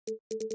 Go!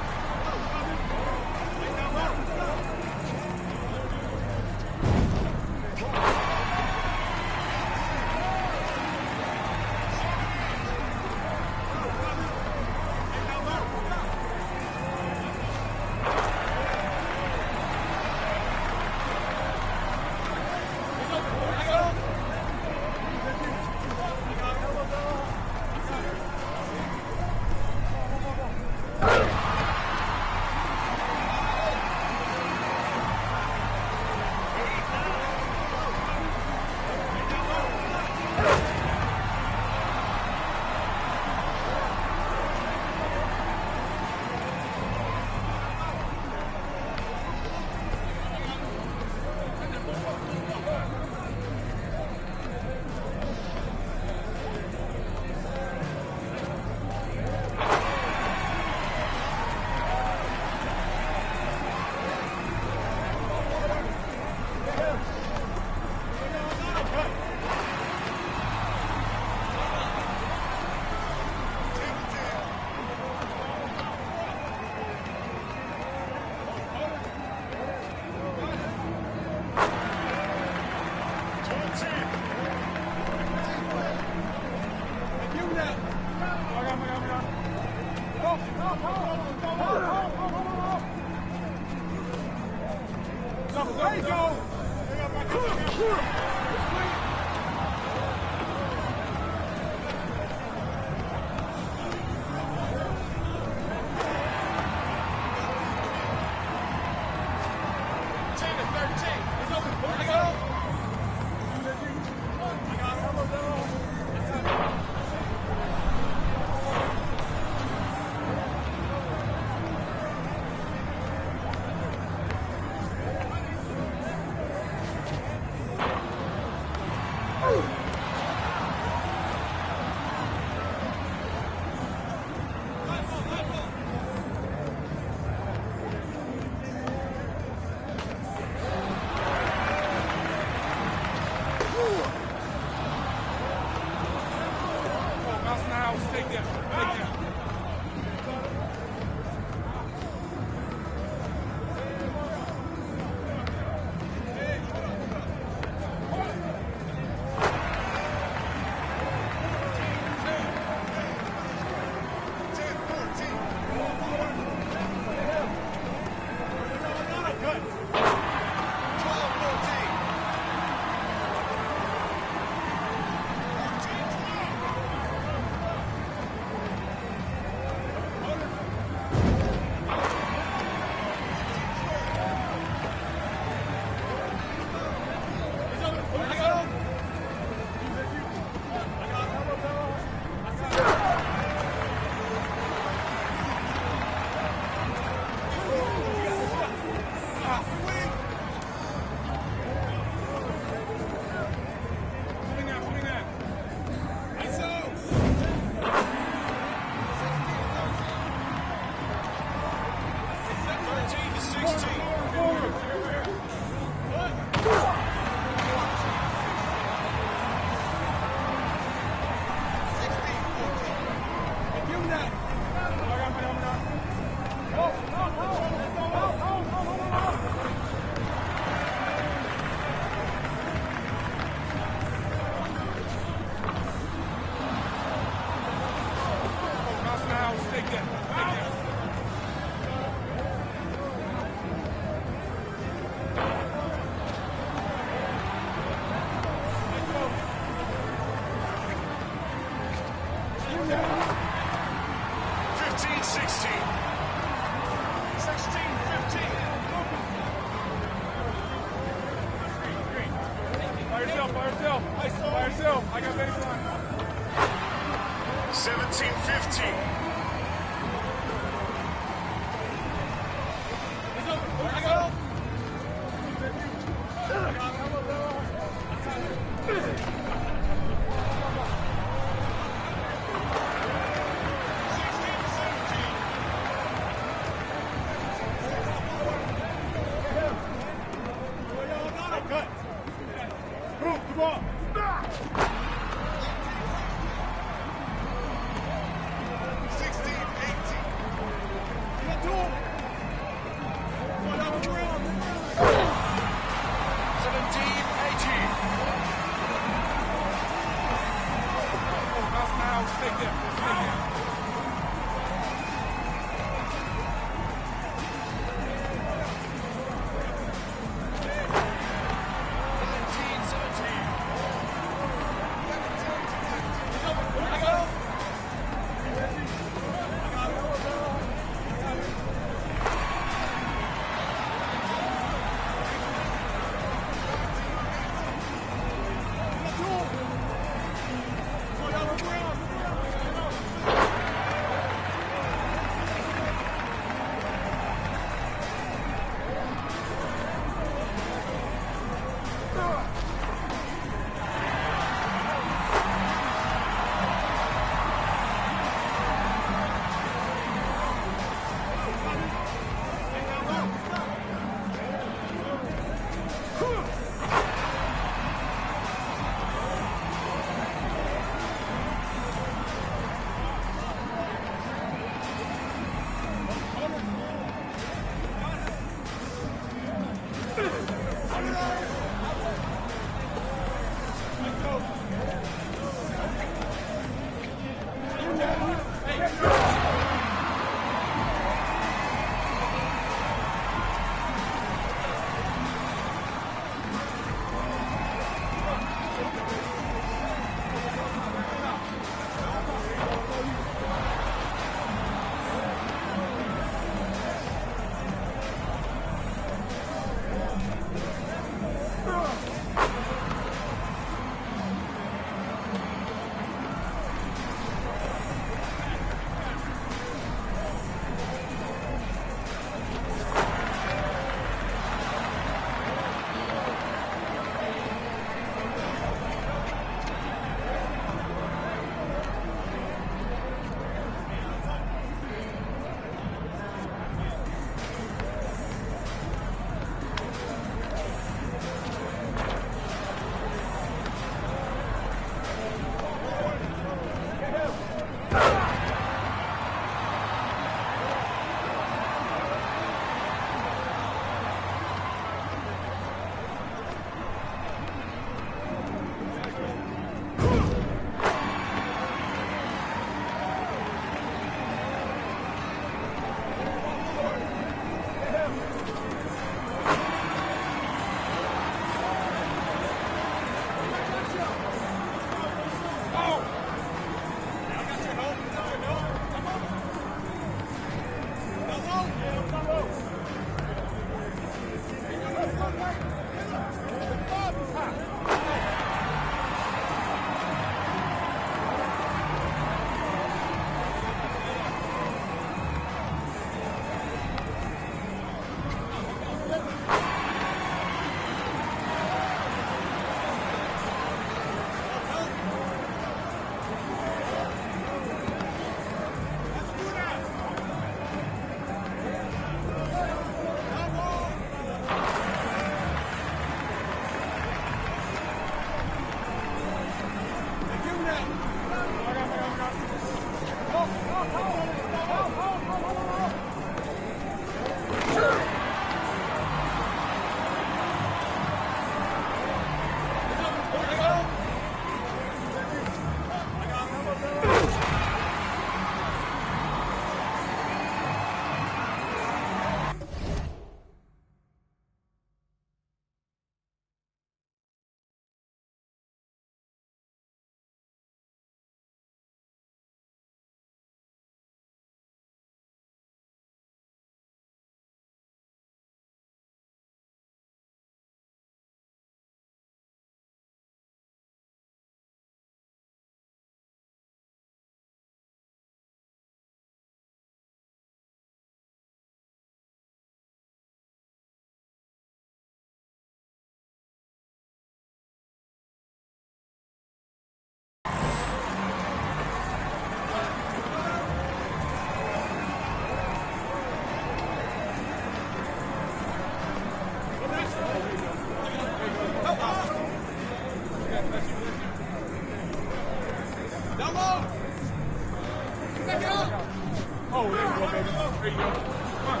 There you go. Come on.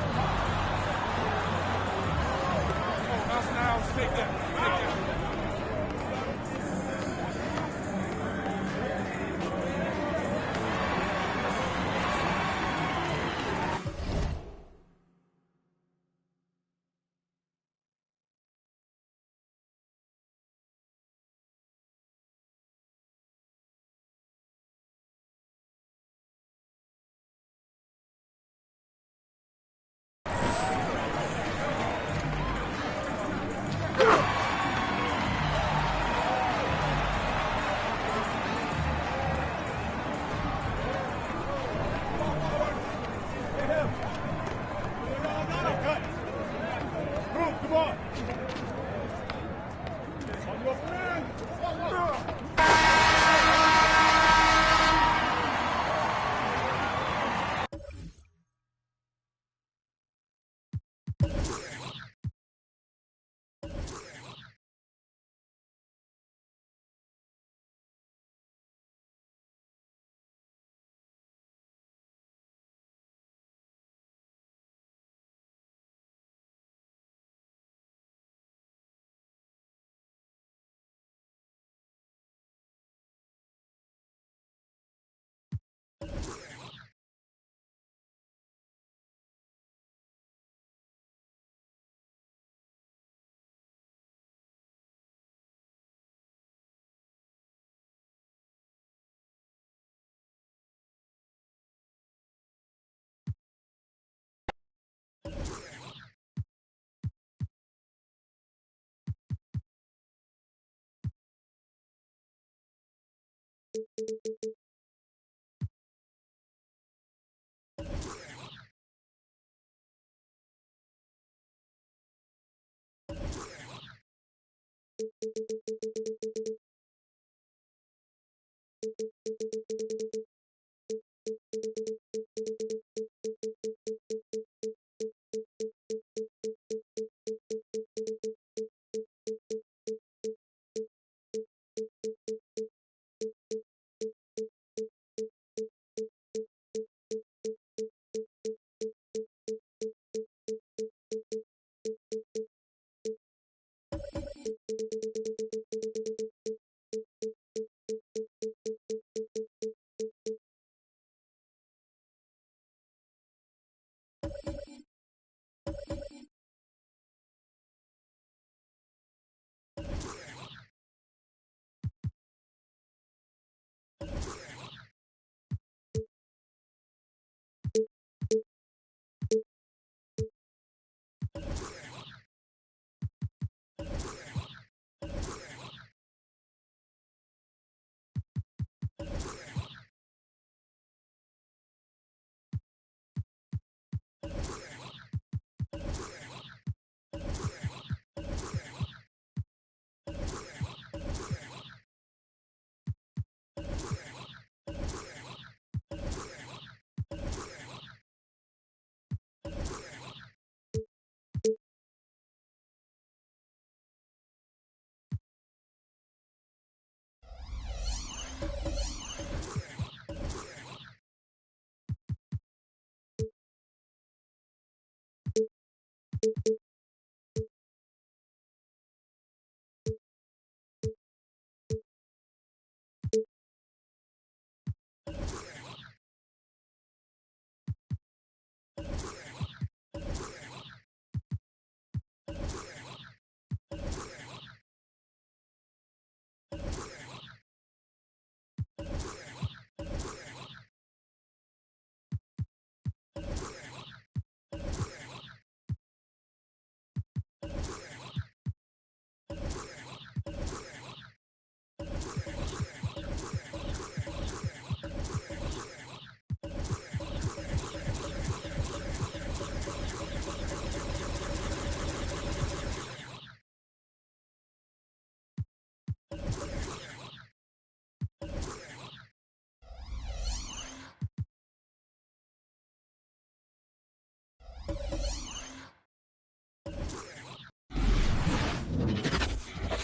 Now, take that.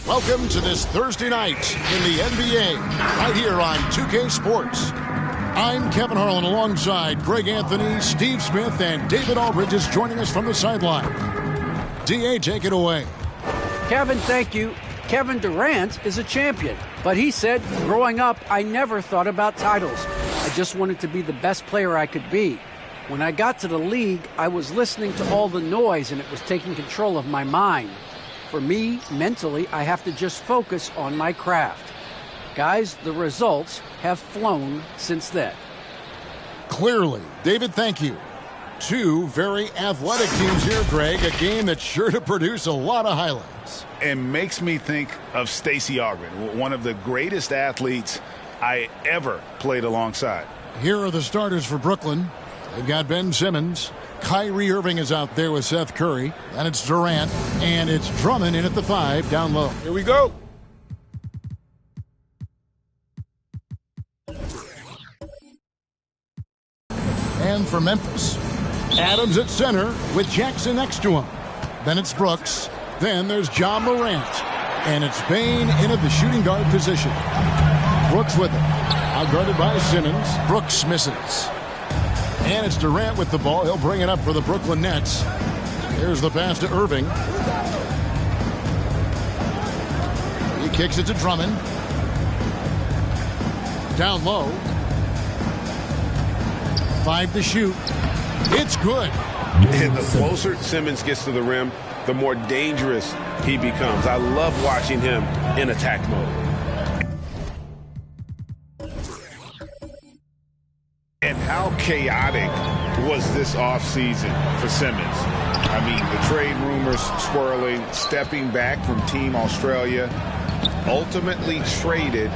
Welcome to this Thursday night in the NBA, right here on 2K Sports. I'm Kevin Harlan alongside Greg Anthony, Steve Smith, and David Aldridge is joining us from the sideline. D.A., take it away. Kevin, thank you. Kevin Durant is a champion, but he said, growing up, I never thought about titles. I just wanted to be the best player I could be. When I got to the league, I was listening to all the noise and it was taking control of my mind. For me, mentally, I have to just focus on my craft. Guys, the results have flown since then. Clearly. David, thank you. Two very athletic teams here, Greg. A game that's sure to produce a lot of highlights. It makes me think of Stacey Augmon, one of the greatest athletes I ever played alongside. Here are the starters for Brooklyn. They've got Ben Simmons. Kyrie Irving is out there with Seth Curry. And it's Durant. And it's Drummond in at the 5 down low. Here we go. And for Memphis, Adams at center with Jackson next to him. Then it's Brooks. Then there's Ja Morant. And it's Bane in at the shooting guard position. Brooks with it. Outguarded by Simmons. Brooks misses. And it's Durant with the ball. He'll bring it up for the Brooklyn Nets. Here's the pass to Irving. He kicks it to Drummond. Down low. 5 to shoot. It's good. And the closer Simmons gets to the rim, the more dangerous he becomes. I love watching him in attack mode. And how chaotic was this offseason for Simmons? I mean, the trade rumors swirling, stepping back from Team Australia, ultimately traded.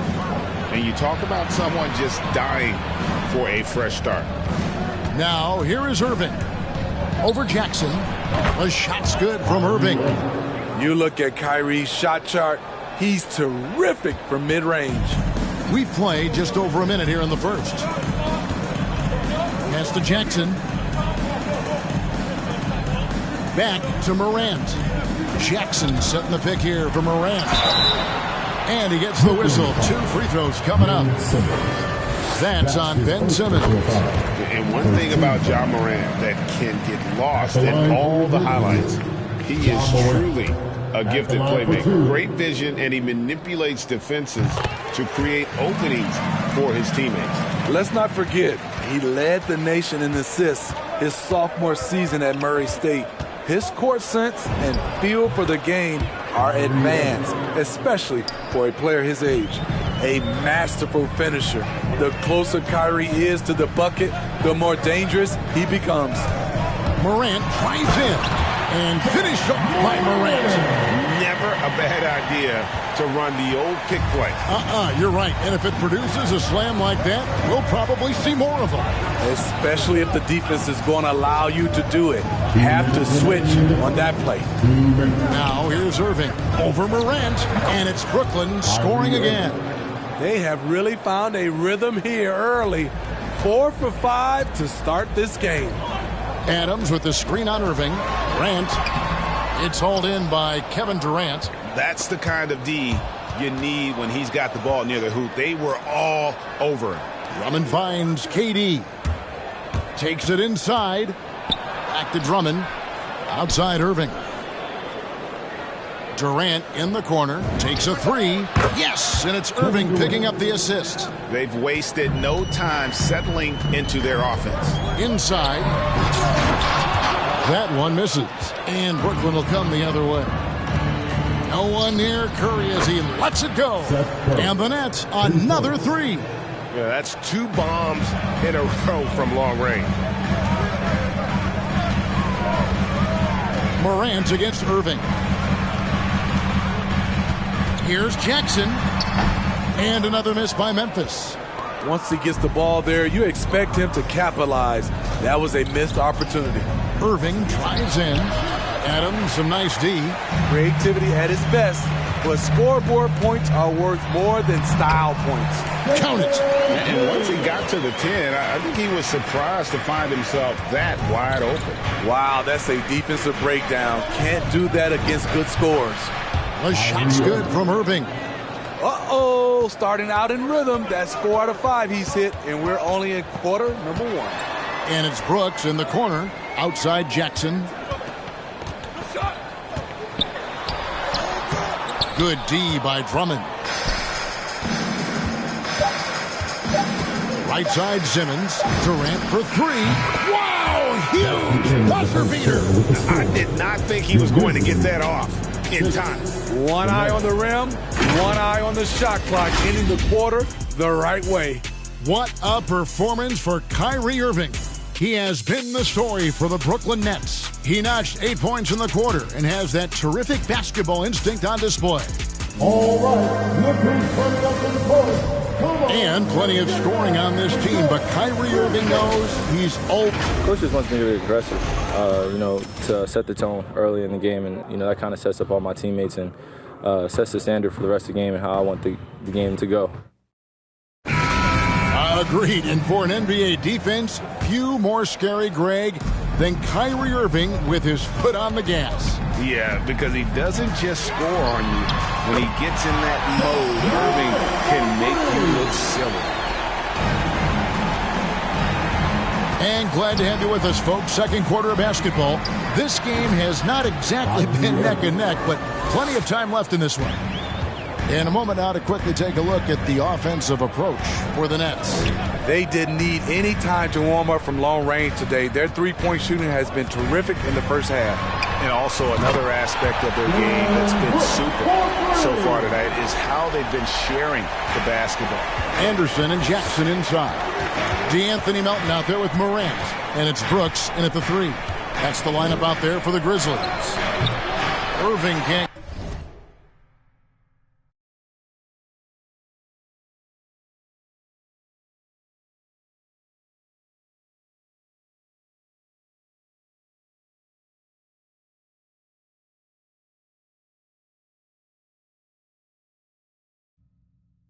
And you talk about someone just dying for a fresh start. Now, here is Irving. Over Jackson. The shot's good from Irving. You look at Kyrie's shot chart, he's terrific from mid-range. We've played just over a minute here in the first. Pass to Jackson. Back to Morant. Jackson setting the pick here for Morant. And he gets the whistle. 2 free throws coming up. That's on Ben Simmons. And one thing about Ja Morant that can get lost in all the highlights, he is truly a gifted playmaker. Great vision, and he manipulates defenses to create openings for his teammates. Let's not forget, he led the nation in assists his sophomore season at Murray State. His court sense and feel for the game are advanced, especially for a player his age. A masterful finisher. The closer Kyrie is to the bucket, the more dangerous he becomes. Morant drives in and finished up by Morant. Never a bad idea to run the old pick play. You're right. And if it produces a slam like that, we'll probably see more of them. Especially if the defense is going to allow you to do it. Have to switch on that play. Now here's Irving over Morant, and it's Brooklyn scoring again. They have really found a rhythm here early. 4 for 5 to start this game. Adams with the screen on Irving. Durant. It's hauled in by Kevin Durant. That's the kind of D you need when he's got the ball near the hoop. They were all over him. Drummond finds KD. Takes it inside. Back to Drummond. Outside Irving. Durant in the corner. Takes a 3. Yes! And it's Irving picking up the assist. They've wasted no time settling into their offense. Inside. That one misses. And Brooklyn will come the other way. No one near Curry as he lets it go. And the Nets, another 3. Yeah, that's 2 bombs in a row from long range. Morant against Irving. Here's Jackson. And another miss by Memphis. Once he gets the ball there, you expect him to capitalize. That was a missed opportunity. Irving drives in. Adams, some nice D. Creativity at its best, but scoreboard points are worth more than style points. Count it. And once he got to the 10, I think he was surprised to find himself that wide open. Wow, that's a defensive breakdown. Can't do that against good scores. The shot's good from Irving. Uh-oh. go, starting out in rhythm. That's 4 out of 5 he's hit, and we're only in quarter number 1. And it's Brooks in the corner, outside Jackson. Good D by Drummond. Right side Simmons. Durant for 3. Wow, huge buzzer beater. I did not think he was going to get that off in time. One eye on the rim, one eye on the shot clock, ending the quarter the right way. What a performance for Kyrie Irving. He has been the story for the Brooklyn Nets. He notched 8 points in the quarter and has that terrific basketball instinct on display. All right, look who's coming up in the court. And plenty of scoring on this team, but Kyrie Irving knows he's old. Coach just wants me to be aggressive, to set the tone early in the game, and that kind of sets up all my teammates and sets the standard for the rest of the game and how I want the game to go. Agreed, and for an NBA defense, few more scary, Greg, than Kyrie Irving with his foot on the gas. Yeah, because he doesn't just score on you. When he gets in that mode, Irving can make you look silly. And glad to have you with us, folks. Second quarter of basketball. This game has not exactly been neck and neck, but plenty of time left in this one. In a moment now to quickly take a look at the offensive approach for the Nets. They didn't need any time to warm up from long range today. Their three-point shooting has been terrific in the first half. And also another aspect of their game that's been super so far tonight is how they've been sharing the basketball. Anderson and Jackson inside. DeAnthony Melton out there with Morant. And it's Brooks in at the 3. That's the lineup out there for the Grizzlies. Irving can't.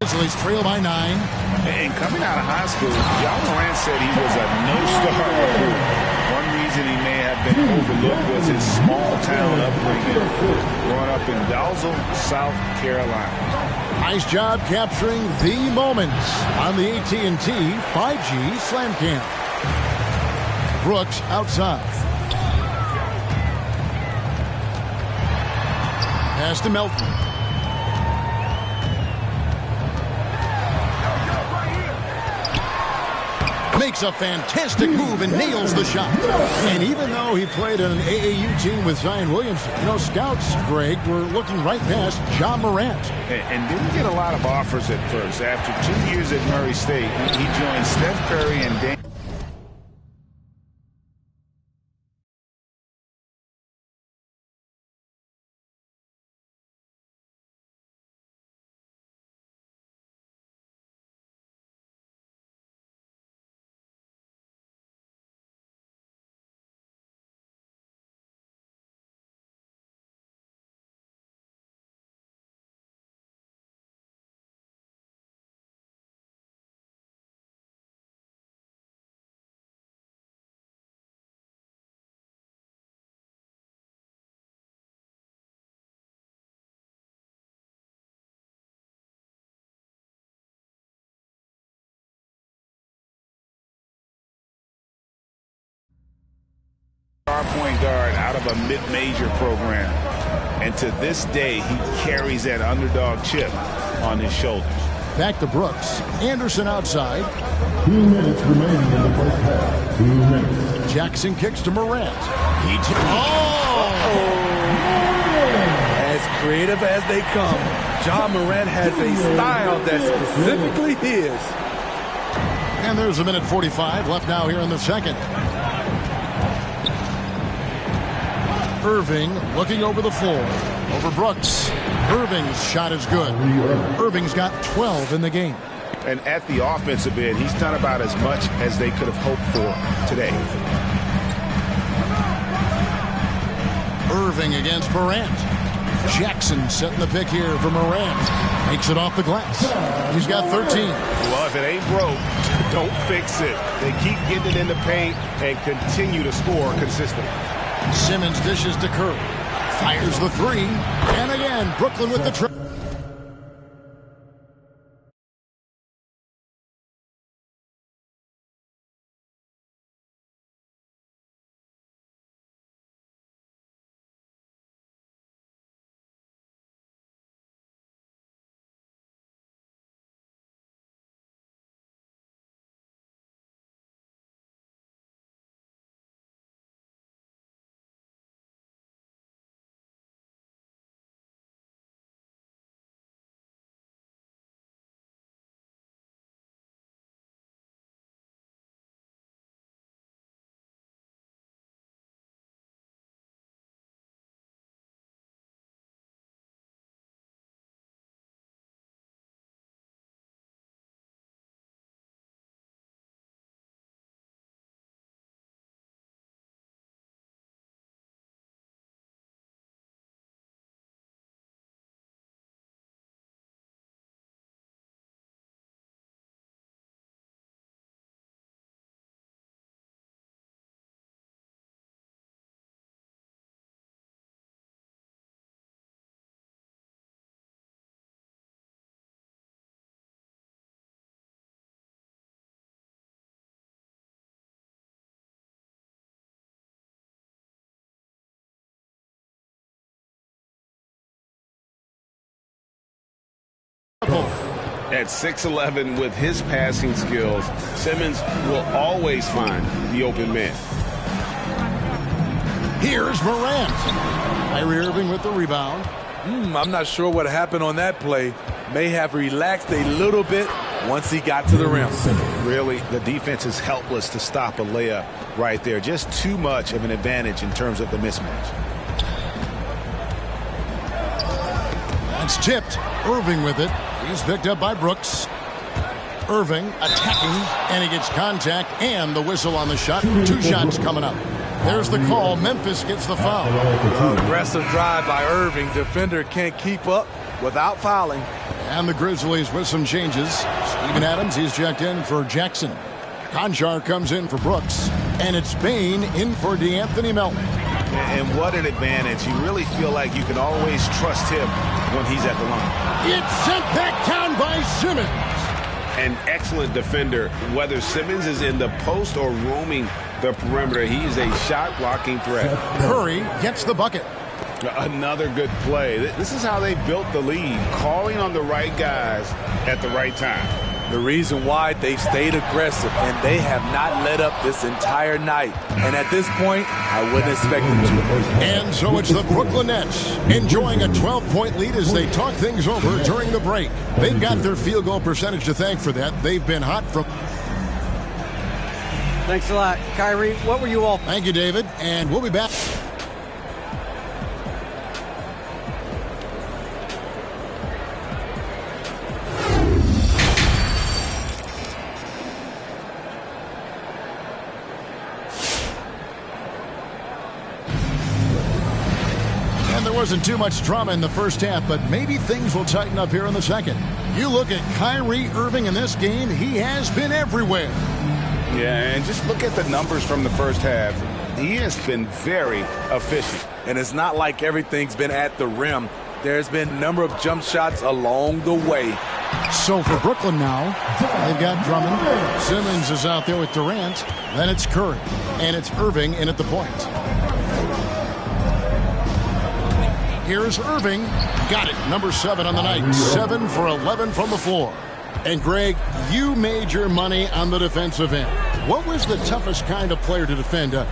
Grizzlies trail by 9. And coming out of high school, Ja Morant said he was a no-star recruit. One reason he may have been overlooked was his small-town upbringing, growing up in Dalzell, South Carolina. Nice job capturing the moments on the AT&T 5G Slam Cam. Brooks outside. Pass to Melton. Makes a fantastic move and nails the shot. And even though he played on an AAU team with Zion Williamson, scouts, Greg, were looking right past Ja Morant. And didn't get a lot of offers at first. After 2 years at Murray State, he joined Steph Curry and Dame. Point guard out of a mid-major program, and to this day he carries that underdog chip on his shoulders. Back to Brooks. Anderson outside. 2 minutes remaining in the first half. 2 minutes. Jackson kicks to Morant. As creative as they come, Ja Morant has a style that's specifically his. And there's a minute 45 left now here in the second. Irving looking over the floor. Over Brooks. Irving's shot is good. Irving's got 12 in the game. And at the offensive end, he's done about as much as they could have hoped for today. Irving against Morant. Jackson setting the pick here for Morant. Makes it off the glass. He's got 13. Well, if it ain't broke, don't fix it. They keep getting it in the paint and continue to score consistently. Simmons dishes to Curry. Fires the 3. And again, Brooklyn with the trip. At 6'11", with his passing skills, Simmons will always find the open man. Here's Morant. Kyrie Irving with the rebound. I'm not sure what happened on that play. May have relaxed a little bit once he got to the rim. Really, the defense is helpless to stop a layup right there. Just too much of an advantage in terms of the mismatch. That's tipped. Irving with it. He's picked up by Brooks. Irving attacking, and he gets contact and the whistle on the shot. 2 shots coming up. There's the call. Memphis gets the foul. Aggressive drive by Irving. Defender can't keep up without fouling. And the Grizzlies with some changes. Steven Adams, he's checked in for Jackson. Conjar comes in for Brooks. And it's Bane in for DeAnthony Melton. And what an advantage. You really feel like you can always trust him when he's at the line. It's sent back down by Simmons. An excellent defender, whether Simmons is in the post or roaming the perimeter. He's a shot-blocking threat. Curry gets the bucket. Another good play. This is how they built the lead, calling on the right guys at the right time. The reason why they've stayed aggressive, and they have not let up this entire night. And at this point, I wouldn't expect them to. And so it's the Brooklyn Nets enjoying a 12-point lead as they talk things over during the break. They've got their field goal percentage to thank for that. They've been hot from... Thanks a lot, Kyrie. What were you all... Thank you, David. And we'll be back. Wasn't too much drama in the first half, but maybe things will tighten up here in the second. You look at Kyrie Irving in this game, he has been everywhere. Yeah, and just look at the numbers from the first half. He has been very efficient. And it's not like everything's been at the rim. There's been a number of jump shots along the way. So for Brooklyn now, they've got Drummond. Simmons is out there with Durant. Then it's Curry. And it's Irving in at the point. Here's Irving. Got it. Number 7 on the night. 7 for 11 from the floor. And Greg, you made your money on the defensive end. What was the toughest kind of player to defend? A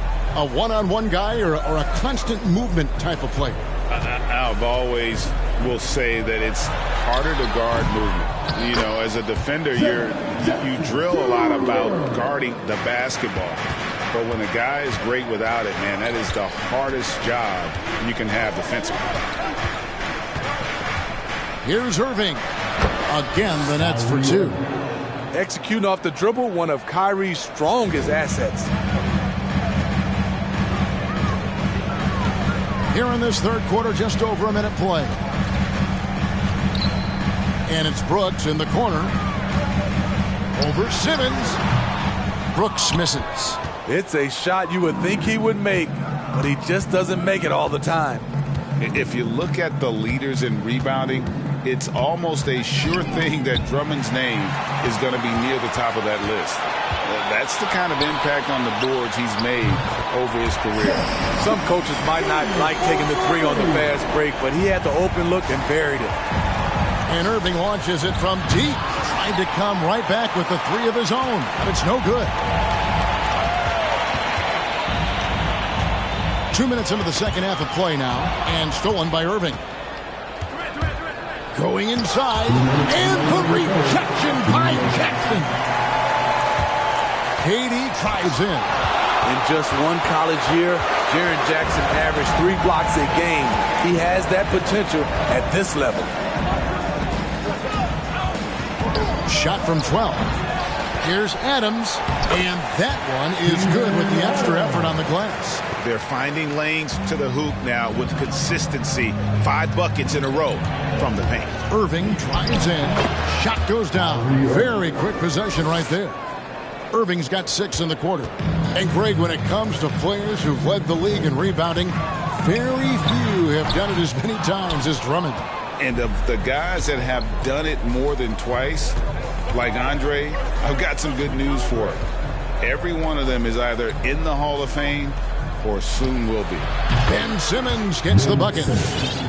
one-on-one guy or a constant movement type of player? I've always will say that it's harder to guard movement. You know, as a defender, you drill a lot about guarding the basketball. But when a guy is great without it, man, that is the hardest job you can have defensively. Here's Irving. Again, the Nets for 2. Executing off the dribble, one of Kyrie's strongest assets. Here in this third quarter, just over a minute play. And it's Brooks in the corner. Over Simmons. Brooks misses. It's a shot you would think he would make, but he just doesn't make it all the time. If you look at the leaders in rebounding, it's almost a sure thing that Drummond's name is going to be near the top of that list. That's the kind of impact on the boards he's made over his career. Some coaches might not like taking the 3 on the fast break, but he had the open look and buried it. And Irving launches it from deep, trying to come right back with the 3 of his own, but it's no good. 2 minutes into the second half of play now, and stolen by Irving. Going inside, and the rejection by Jackson. KD drives in. In just one college year, Jaren Jackson averaged 3 blocks a game. He has that potential at this level. Shot from 12. Here's Adams, and that one is good with the extra effort on the glass. They're finding lanes to the hoop now with consistency. 5 buckets in a row from the paint. Irving drives in. Shot goes down. Very quick possession right there. Irving's got 6 in the quarter. And Greg, when it comes to players who've led the league in rebounding, very few have done it as many times as Drummond. And of the guys that have done it more than twice, like Andre, I've got some good news for him. Every one of them is either in the Hall of Fame or soon will be. Ben Simmons gets the bucket.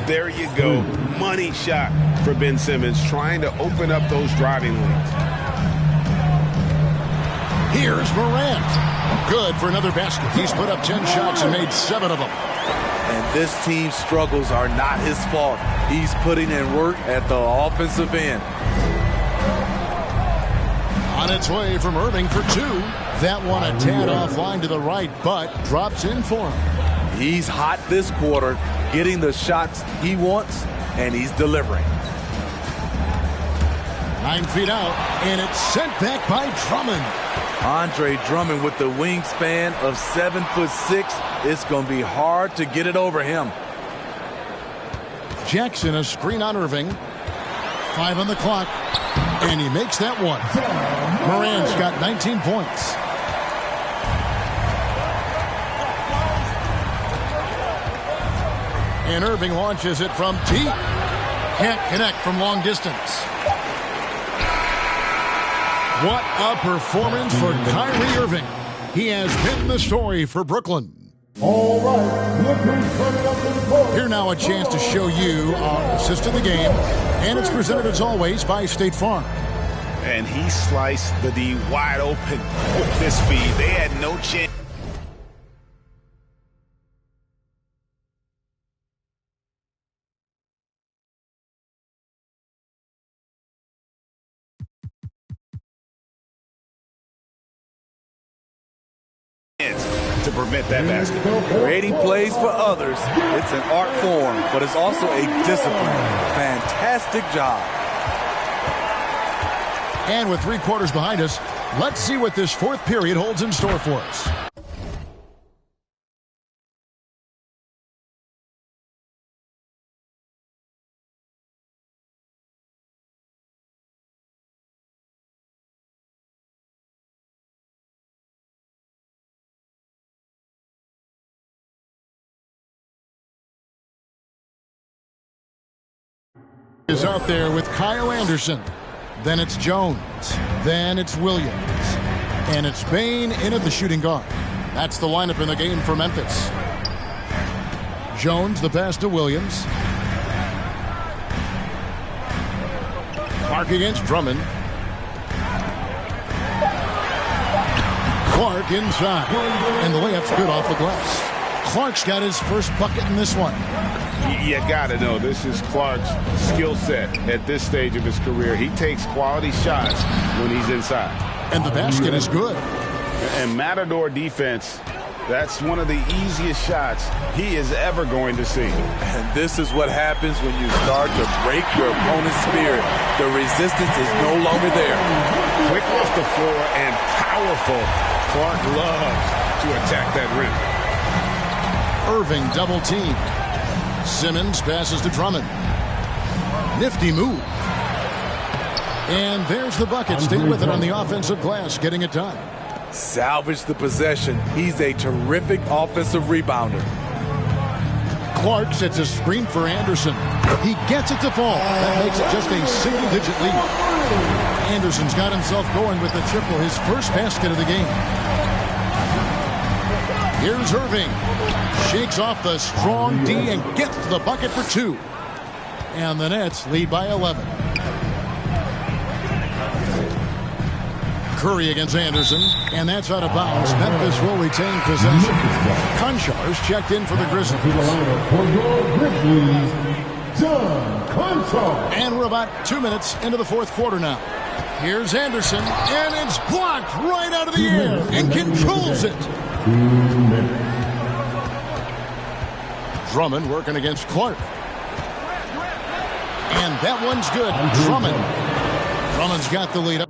There you go. Money shot for Ben Simmons, trying to open up those driving lanes. Here's Morant. Good for another basket. He's put up 10 shots and made 7 of them. And this team's struggles are not his fault. He's putting in work at the offensive end. On its way from Irving for 2. That one a tad offline to the right, but drops in for him. He's hot this quarter, getting the shots he wants, and he's delivering. 9 feet out, and it's sent back by Drummond. Andre Drummond with the wingspan of 7'6". It's going to be hard to get it over him. Jackson a screen on Irving. 5 on the clock, and he makes that one. Morant's got 19 points. And Irving launches it from deep. Can't connect from long distance. What a performance for Kyrie Irving. He has been the story for Brooklyn. All right, look who's coming up to the court. Here now a chance to show you our assist of the game. And it's presented as always by State Farm. And he sliced the D wide open with this speed. They had no chance. To prevent that basket. Creating plays for others, it's an art form, but it's also a discipline. Fantastic job. And with 3 quarters behind us, let's see what this 4th period holds in store for us. Is out there with Kyle Anderson. Then it's Jones. Then it's Williams. And it's Bane in at the shooting guard. That's the lineup in the game for Memphis. Jones, the pass to Williams. Clark against Drummond. Clark inside. And the layup's good off the glass. Clark's got his first bucket in this one. You got to know this is Clark's skill set at this stage of his career. He takes quality shots when he's inside. And the basket is good. And Matador defense, that's one of the easiest shots he is ever going to see. And this is what happens when you start to break your opponent's spirit. The resistance is no longer there. Quick off the floor and powerful. Clark loves to attack that rim. Irving double team. Simmons passes to Drummond. Nifty move. And there's the bucket. Stay with it on the offensive glass, getting it done. Salvage the possession. He's a terrific offensive rebounder. Clark sets a screen for Anderson. He gets it to fall. That makes it just a single-digit lead. Anderson's got himself going with the triple, his first basket of the game. Here's Irving. Shakes off the strong D and gets the bucket for 2. And the Nets lead by 11. Curry against Anderson, and that's out of bounds. Memphis will retain possession. Konchar's checked in for the Grizzlies. For your Grizzlies, John Konchar. And we're about 2 minutes into the 4th quarter now. Here's Anderson, and it's blocked right out of the air and controls it. 2 minutes. Drummond working against Clark. And that one's good. Drummond's got the lead up.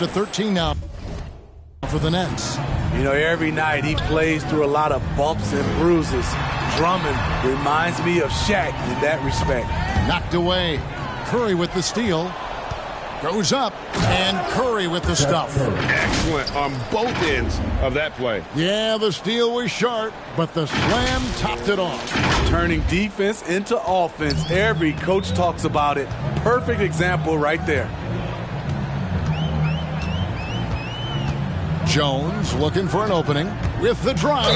to 13 now for the Nets. You know, every night he plays through a lot of bumps and bruises. Drummond reminds me of Shaq in that respect. Knocked away. Curry with the steal. Goes up, and Curry with the stuff. Excellent on both ends of that play. Yeah, the steal was sharp, but the slam topped it off. Turning defense into offense. Every coach talks about it. Perfect example right there. Jones looking for an opening with the drive.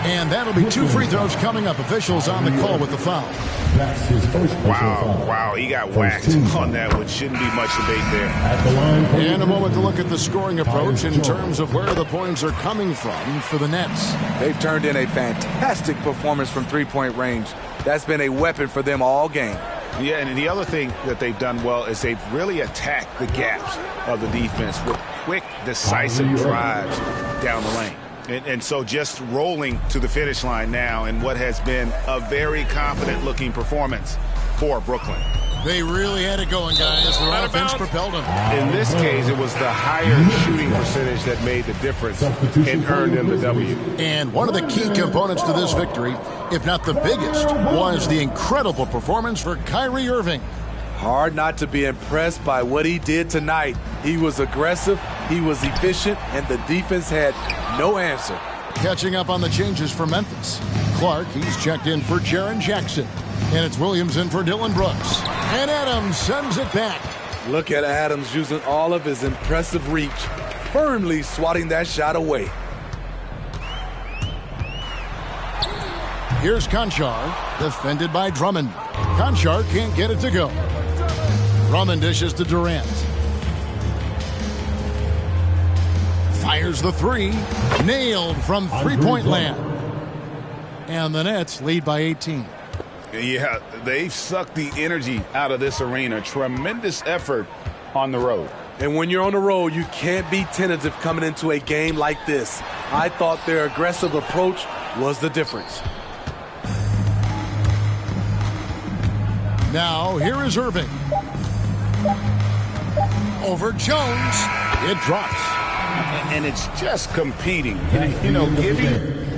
And that'll be 2 free throws coming up. Officials on the call with the foul. That's his first foul. Wow, he got whacked on that one. Shouldn't be much debate there. At the line for And a moment to look at the scoring approach in terms of where the points are coming from for the Nets. They've turned in a fantastic performance from three-point range. That's been a weapon for them all game. Yeah, and the other thing that they've done well is they've really attacked the gaps of the defense with quick, decisive drives down the lane. And so just rolling to the finish line now in what has been a very confident-looking performance for Brooklyn. They really had it going, guys. Their offense propelled them. In this case, it was the higher shooting percentage that made the difference and earned them the W. And one of the key components to this victory, if not the biggest, was the incredible performance for Kyrie Irving. Hard not to be impressed by what he did tonight. He was aggressive, he was efficient, and the defense had no answer. Catching up on the changes for Memphis. Clark, he's checked in for Jaren Jackson. And it's Williams in for Dillon Brooks. And Adams sends it back. Look at Adams using all of his impressive reach, firmly swatting that shot away. Here's Conchar, defended by Drummond. Conchar can't get it to go. Drummond dishes to Durant. Fires the three. Nailed from three-point land. And the Nets lead by 18. Yeah, they've sucked the energy out of this arena. Tremendous effort on the road. And when you're on the road, you can't be tentative coming into a game like this. I thought their aggressive approach was the difference. Now, here is Irving. Over Jones. It drops. And it's just competing. You know, giving